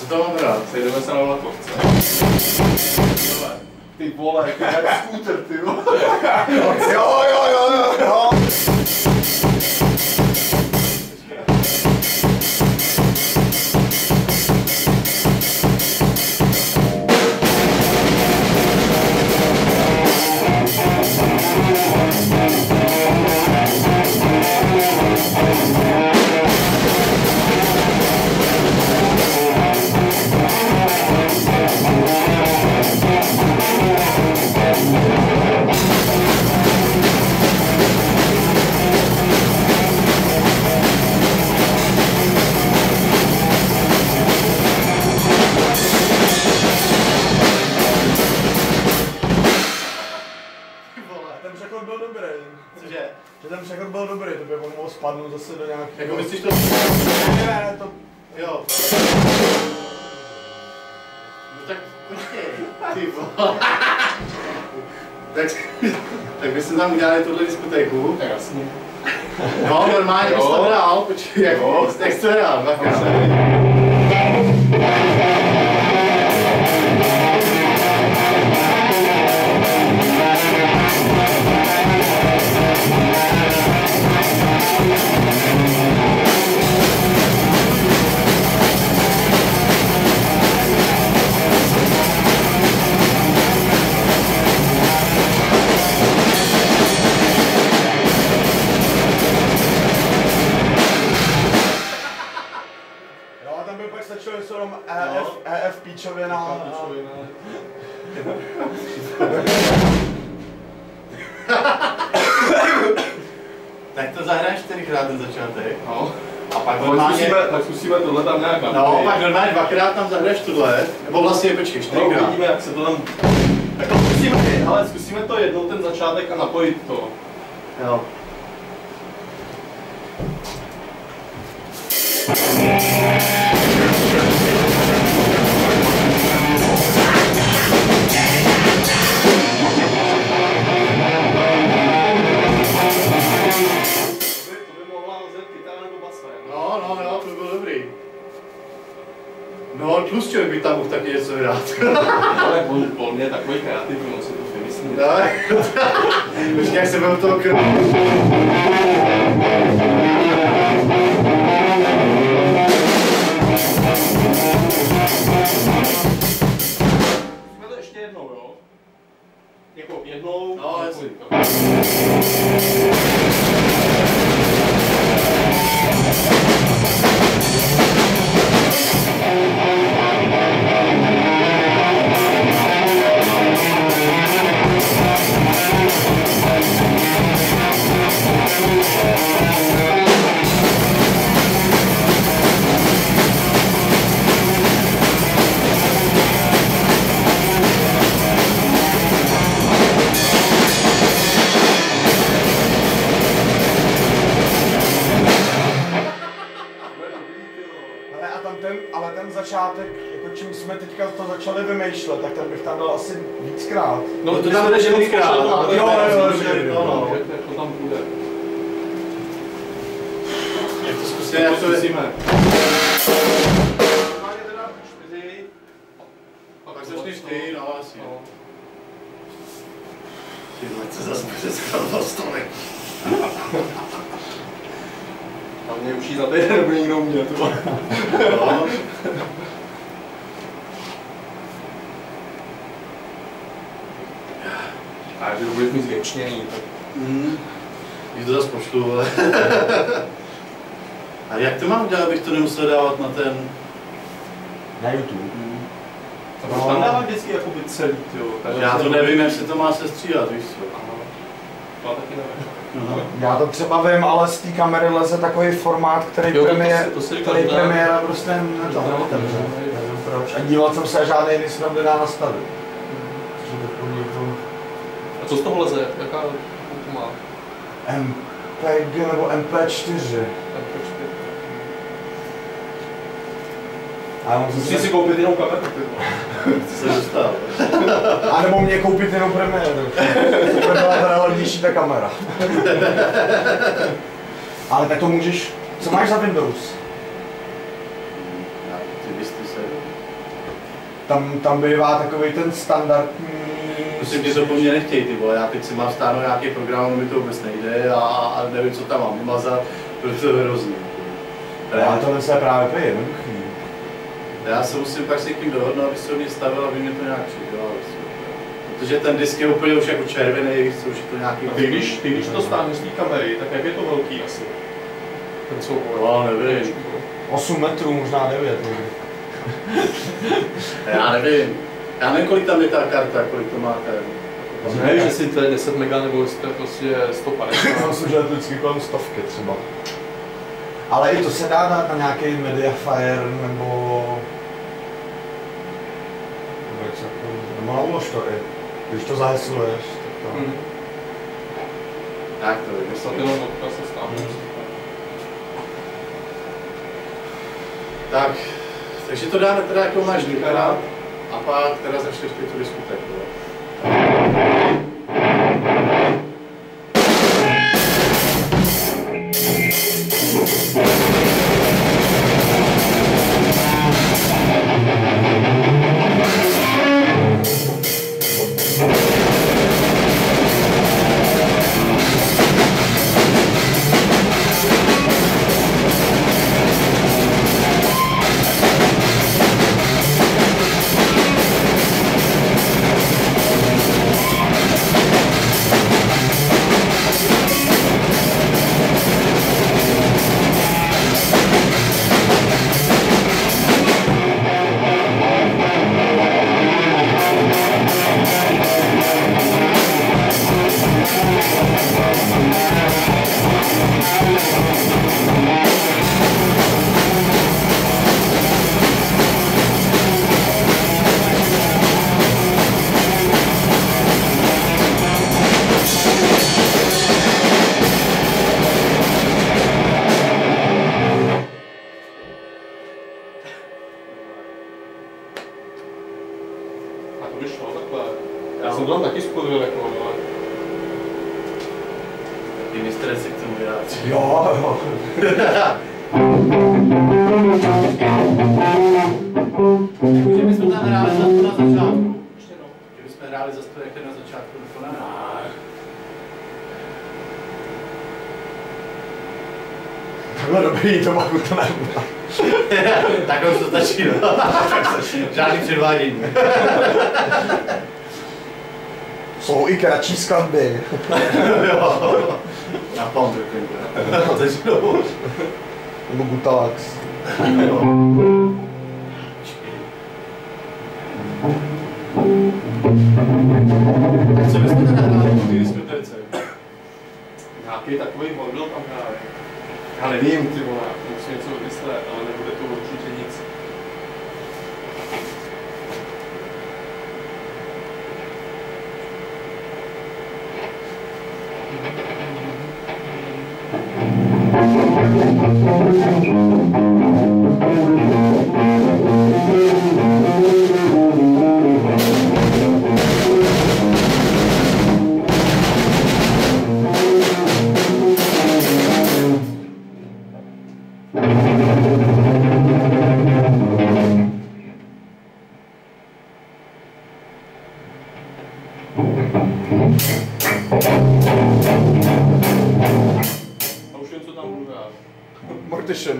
to mám rád? Sejdeme se na vlakovce. Ty vole, jak skúter, ty vole. Jo. Ten přechod byl dobrý, to by mohl spadnout zase do nějakého... Jako myslíš to? Ne, to... Jo. No tak počkej, ty vole. Tak byste tam udělali tuhle diskotéku. Tak jasně. No normálně bys to hrál, počkej, jak jsi to hrál, dvakrát. EF píčovina. Tak to zahraješ 4krát ten začátek. No. A pak tak zkusíme tohle tam nějak napojit. No, pak normálně 2krát tam zahraješ tohle. Nebo vlastně počkej, 4krát. No, uvidíme, jak se to tam... Tak to zkusíme to jednou ten začátek a napojit to. Jo. No, to by bylo dobrý. No, Tlusčovi by tam mohl taky něco hrát. Ale on je takový kreativní, on si to vymyslí. No, počkej, jak se byl toho krvu. Jsme to ještě jednou, jo? Jako jednou... No, jasně. Ale ten začátek, jako čím jsme teďka to začali vymýšlet, tak ten bych tam dal asi víckrát. No to tam jdeš víckrát. Jo, To tam bude. Jak to zkusíme, jak to zkusíme. Normálně teda 4. A pak začneš ty, no asi. Tyhle, co zase může skladovat stoly. A mě už jí za týden nebo někdo mě, to. No. A že to budeš mít zvětšněný, tak... Když to zase pošlu, ale... A jak to mám udělat, abych to nemusel dávat na ten... Na YouTube. A proč tam dávám vždycky jakoby celý, jo? Já to nevím, jak se to má sestříhat, víš co? To taky nevím. Já to třeba vím, ale z té kamery leze takový formát, který premiéra prostě neotevře. Nevím proč. A díval jsem se, žádný jiný se tam nedá nastavit. A co z toho leze? Jaká to má? MPG nebo MP4. Musíš si koupit jinou kameru, Ty se dostal. A nebo mě koupit jenom premiéru. To byla teda levnější ta kamera. Ale tak to můžeš... Co máš za Windows? Ty bys ty se... tam bývá takový ten standardní... Prostě mě to po mně nechtějí, ty vole, já teď si mám stáhnout nějaký program, mi to vůbec nejde a nevím, co tam mám vymazat, protože to je hrozný. Ale tohle se právě to je jednoduchý. Já se musím pak s někým dohodnout, aby se mě stavil, aby mě to nějak přidělal. Protože ten disk je úplně už jako červený, víš co, už je to nějaký... A ty když to stáhneš z té kamery, tak jak je to velký asi? Ten soubor? No, nevím. 8 metrů, možná 9. Já nevím. Já nevím, kolik tam je ta karta, kolik to máte. Nevím, jestli to je 10 mega nebo jestli to je prostě 150. Já myslím, že je to vždycky kolem 100 třeba. Ale i to se dá dát na nějaký Mediafire nebo na ulož to i. Když to zahesluješ, tak to... Tak to je. Vysadila vodka se stáhne. Tak, takže to dáme teda jako máš dýchat a pak teda začneš ty tu diskutek. Já jsem tam taky spodil jako, ale... Ty mistr si k tomu vyjádří. Jo, jo. Kdybychom tam hráli za to na začátku. Kdybychom hráli za to, jak je na začátku, to nemáš. Takhle dobrý, to machu to nebude. Takhle už to stačí, no. Žádný předvádění. Jsou i kratší skladby. Jo. Na Pound Rock. Začnou. Nebo Gutalax. Co byste teda hráli po té diskuterce? Nějaký takový model tam hráli. Já nevím, ty vole, musím něco vymyslet, ale nebude to určitě nic. A už jen co tam budu hrát. Mortician.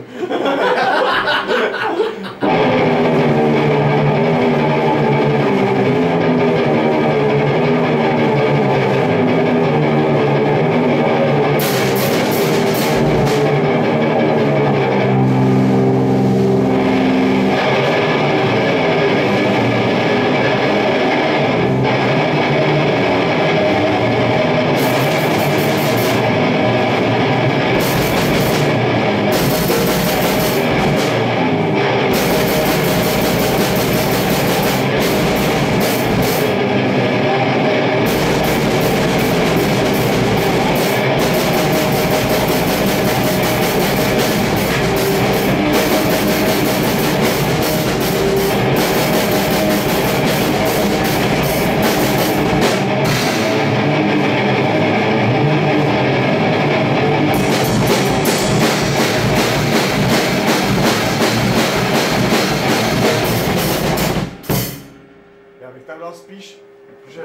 dělal spíš, že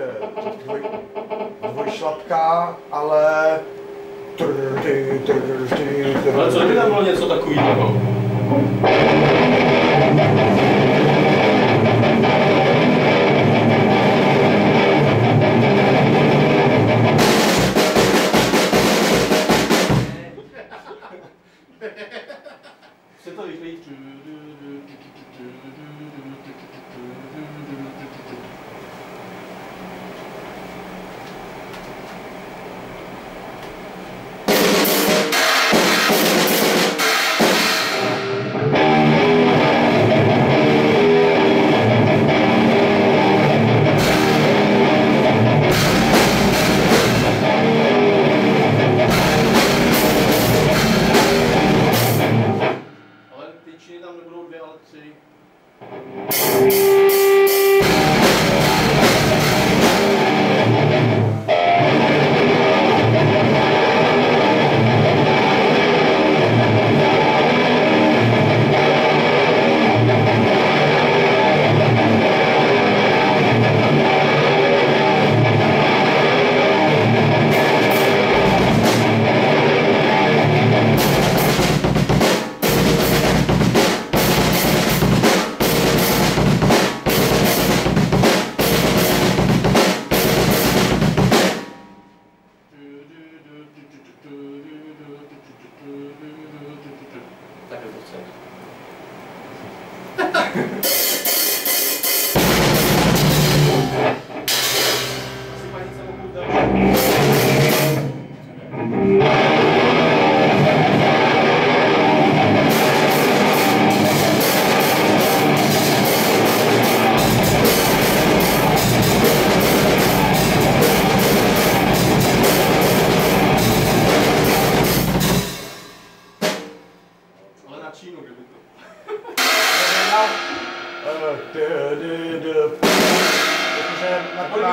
dvojšlapka, ale... Ale co kdyby tam bylo něco takového? Chce to vyklít.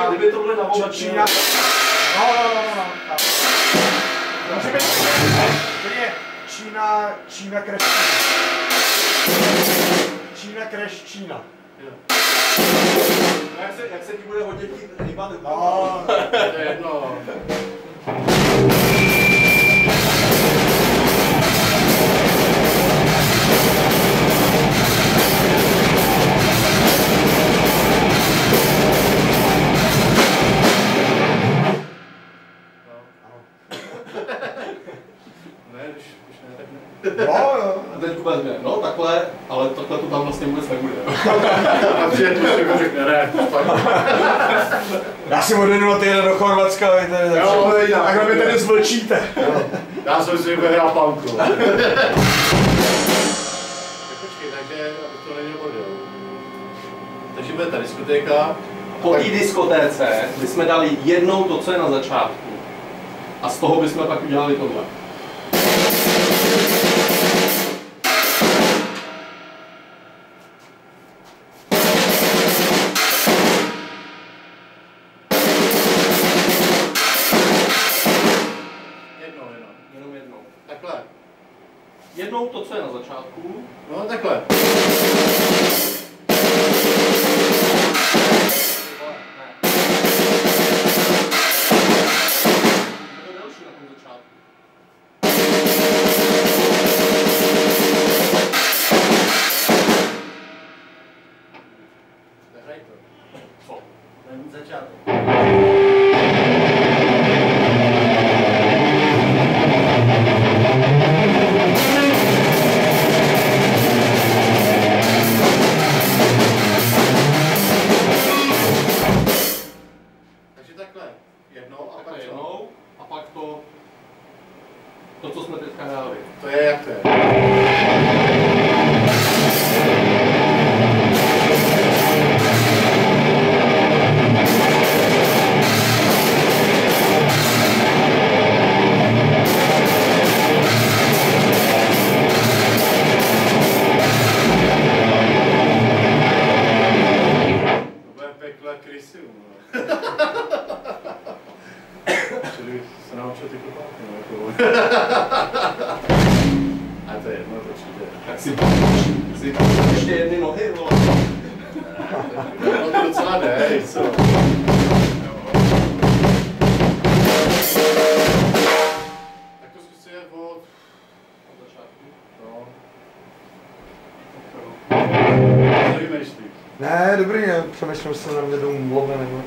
Kdyby to bylo na oba Čína. No. Může být Čína crash Čína crash Čína. Jak se ti bude hodně chtít hýbat? No, to je jedno. Jo. A teď vezme, no takhle, ale takhle to tam vlastně vůbec nebude. A přijde tu si řekne, ne, já si odjedu na týden do Chorvatska, víte, takhle mi tady zvlčíte. Já jsem si vyhrál panku. Počkej, takže aby to není model. Takže bude ta diskotéka. Po té diskotéce bychom dali jednou to, co je na začátku. A z toho bychom pak udělali tohle. Jenom jednou. Takhle. Jednou to, co je na začátku. No, takhle. To, co jsme teďka hráli. To je jak to je. To bude pekla krysy. Se naučil ty kopáky, no jako. A to je jedno, to přijde. Tak si ještě jedny nohy, vole. No to docela jde, co? Tak to zkusíme od začátku. No. Nevymýšlíš. Ne, dobrý, ne, přemýšlím, že se na mě jdou mluvy nebo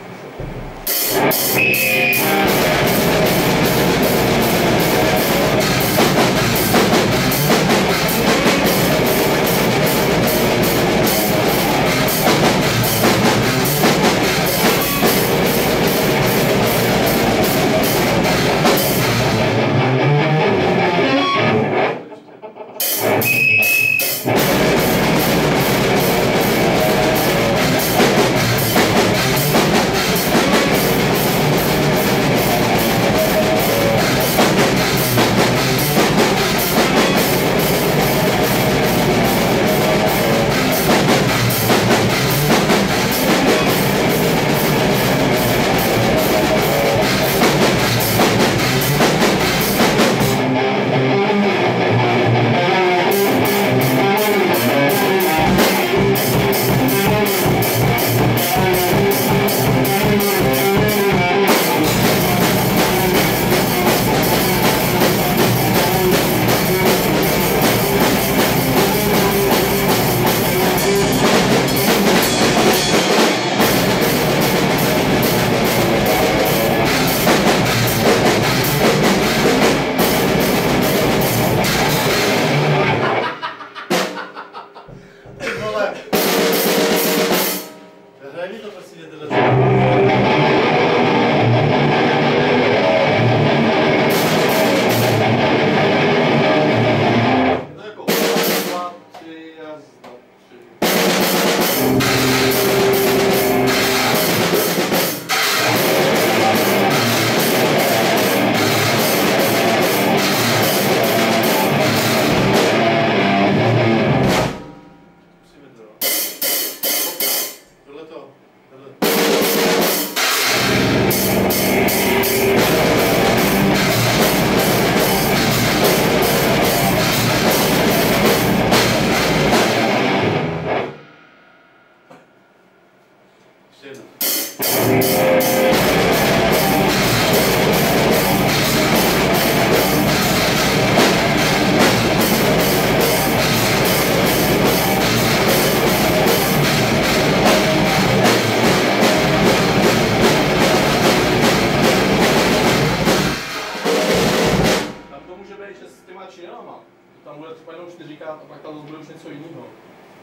tam bude třeba jenom 4K a pak tam bude už něco jiného.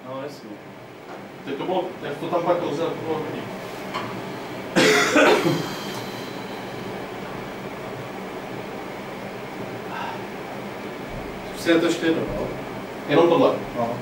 No jasně. Teď to bylo, jak to tam pak rozdělil, to bylo hodně. Zkusíme to ještě jednou, no? Jenom tohle. No.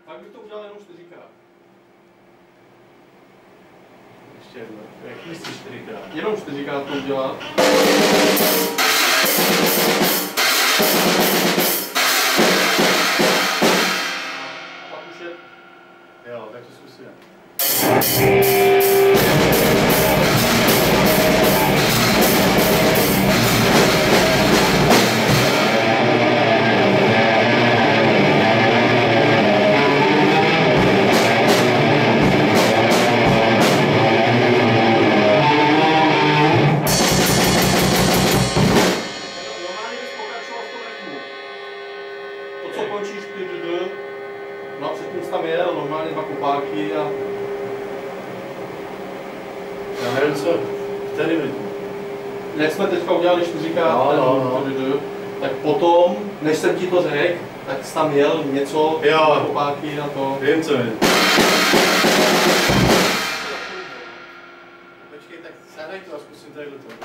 Tak bych to udělal jenom 4K. Ještě jednou. Jak myslíš 4K? Jenom 4K to udělat. A pak už je... Jo, tak to zkusíme. No a předtím jsi tam jel, normálně 2 kopáky a... Já nevím co, který vidím. Jak jsme teďka udělali 4K, no. tak potom, než jsem ti to řekl, tak jsi tam jel něco, jo. 2 kopáky na to. Vím co vidím. Počkej, tak zahraj to a zkusím tady do toho.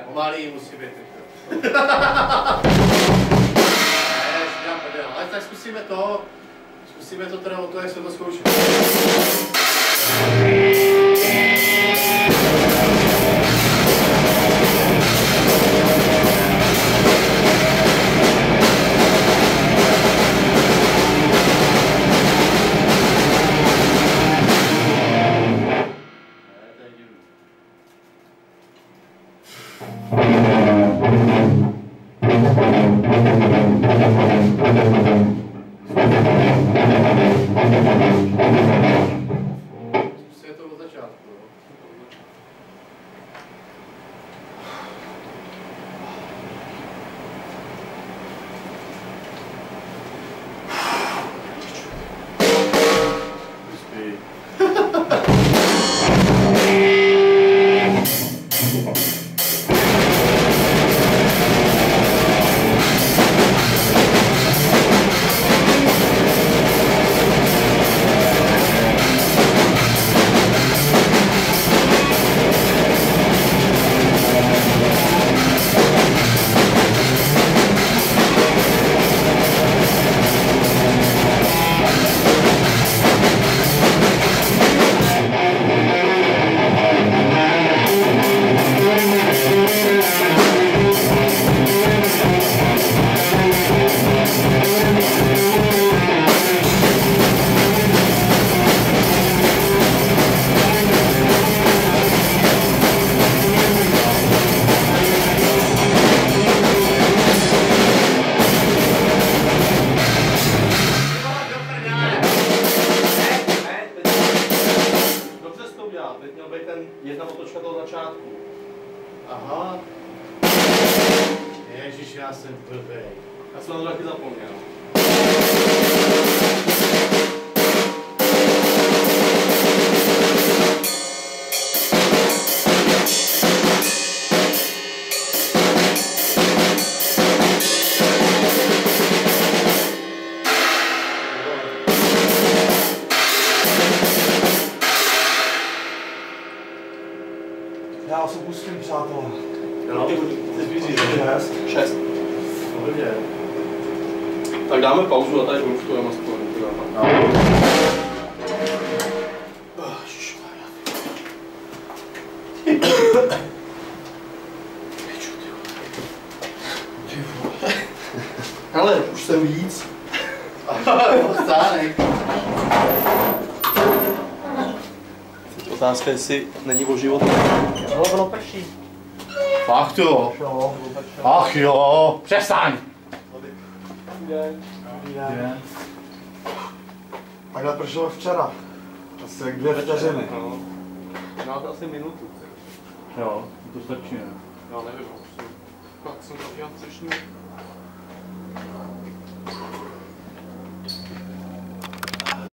Pomalý zkusíme to teda o to, jak se to zkouší. Zkusíme to od začátku. Uspěj. Teď měl být ten jedna otočka toho začátku. Aha. Ježiš, já jsem blbej. Já jsem na to taky zapomněl. Já se pustím, přátelé. Jo, ty zvíří. 6. Hodně. Tak dáme pauzu a tady boostujeme aspoň. Hele, už jsem víc. Stánek. Otázka, jestli není o život. Ono prší. Fakt jo. Jo. Ach jo. Přestaň. Takhle pršelo včera. Asi jak 2 vteřiny. No. Má to asi minutu. Jo, to stačí, ne? Já nevím, pak jsem to dělat třešní.